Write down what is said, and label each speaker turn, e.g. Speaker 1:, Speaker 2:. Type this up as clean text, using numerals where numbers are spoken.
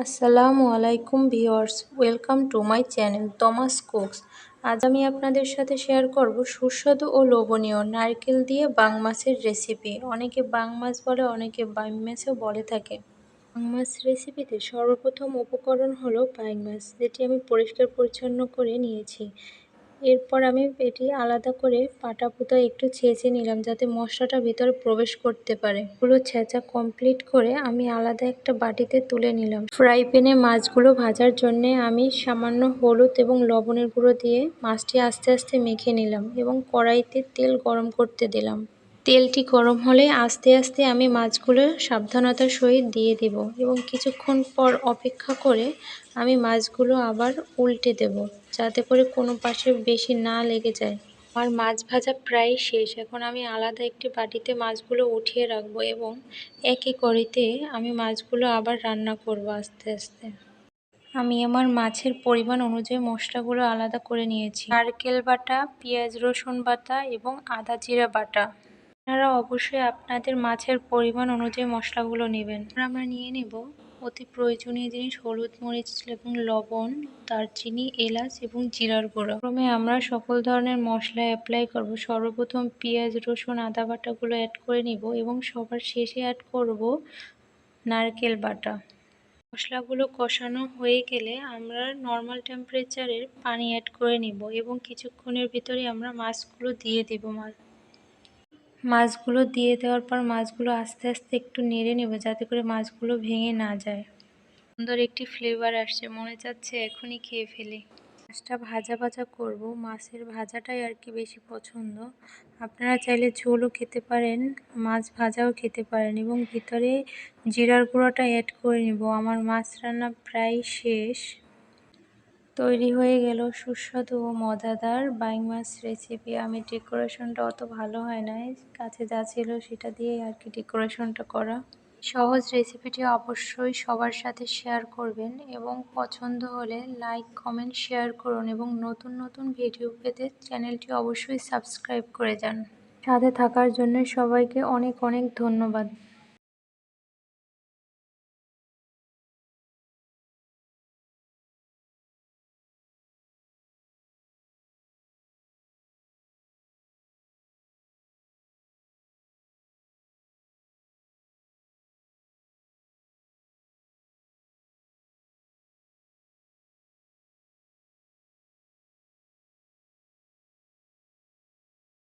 Speaker 1: আসসালামু আলাইকুম viewers, welcome to my channel Thomas cooks. আজ আমি আপনাদের সাথে শেয়ার করব সুস্বাদু ও লোভনীয় নারকেল দিয়ে বাং মাছের রেসিপি। অনেকে বাং মাছ বলে, অনেকে বাইম মাছও বলে থাকে। বাং মাছ রেসিপিতে সর্বপ্রথম উপকরণ হলো বাইম মাছ, যেটি আমি পরিষ্কার পরিচ্ছন্ন করে নিয়েছি। এরপর আমি এটি আলাদা করে পাটা পুতা একটু ছেঁচে নিলাম, যাতে মশলাটা ভিতরে প্রবেশ করতে পারে। এগুলো ছেঁচা কমপ্লিট করে আমি আলাদা একটা বাটিতে তুলে নিলাম। ফ্রাই প্যানে মাছগুলো ভাজার জন্য আমি সামান্য হলুদ এবং লবণের গুঁড়ো দিয়ে মাছটি আস্তে আস্তে মেখে নিলাম এবং কড়াইতে তেল গরম করতে দিলাম। তেলটি গরম হলে আস্তে আস্তে আমি মাছগুলো সাবধানতার সহিত দিয়ে দেব এবং কিছুক্ষণ পর অপেক্ষা করে আমি মাছগুলো আবার উল্টে দেব, যাতে করে কোনো পাশে বেশি না লেগে যায়। আমার মাছ ভাজা প্রায় শেষ। এখন আমি আলাদা একটি বাটিতে মাছগুলো উঠিয়ে রাখবো এবং একই কড়াইতে আমি মাছগুলো আবার রান্না করব আস্তে আস্তে। আমি আমার মাছের পরিমাণ অনুযায়ী মশলাগুলো আলাদা করে নিয়েছি। নারকেল বাটা, পেঁয়াজ রসুন বাটা এবং আদা জিরা বাটা। আপনারা অবশ্যই আপনাদের মাছের পরিমাণ অনুযায়ী মশলাগুলো নেবেন। আমরা নিয়ে নেব অতি প্রয়োজনীয় জিনিস হলুদ, মরিচ এবং লবণ, দারচিনি, এলাচ এবং জিরার গুঁড়ো। প্রথমে আমরা সকল ধরনের মশলা অ্যাপ্লাই করব। সর্বপ্রথম পেঁয়াজ রসুন আদা বাটাগুলো অ্যাড করে নিব এবং সবার শেষে অ্যাড করব নারকেল বাটা। মশলাগুলো কষানো হয়ে গেলে আমরা নর্মাল টেম্পারেচারের পানি অ্যাড করে নিব এবং কিছুক্ষণের ভিতরে আমরা মাছগুলো দিয়ে দেব। মাছগুলো দিয়ে দেওয়ার পর মাছগুলো আস্তে আস্তে একটু নেড়ে নেব, যাতে করে মাছগুলো ভেঙে না যায়। সুন্দর একটি ফ্লেভার আসছে, মনে চাচ্ছে এখনই খেয়ে ফেলি। মাছটা ভাজা ভাজা করব, মাছের ভাজাটাই আর কি বেশি পছন্দ। আপনারা চাইলে ঝোলও খেতে পারেন, মাছ ভাজাও খেতে পারেন এবং ভিতরে জিরার গুঁড়োটা অ্যাড করে নেব। আমার মাছ রান্না প্রায় শেষ। তৈরি হয়ে গেল সুস্বাদু ও মজাদার বাইম মাছ রেসিপি। আমি ডেকোরেশনটা অত ভালো হয় নাই, কাছে যা ছিল সেটা দিয়ে আর কি ডেকোরেশনটা করা। সহজ রেসিপিটি অবশ্যই সবার সাথে শেয়ার করবেন এবং পছন্দ হলে লাইক কমেন্ট শেয়ার করুন এবং নতুন নতুন ভিডিও পেতে চ্যানেলটি অবশ্যই সাবস্ক্রাইব করে যান। সাথে থাকার জন্য সবাইকে অনেক অনেক ধন্যবাদ।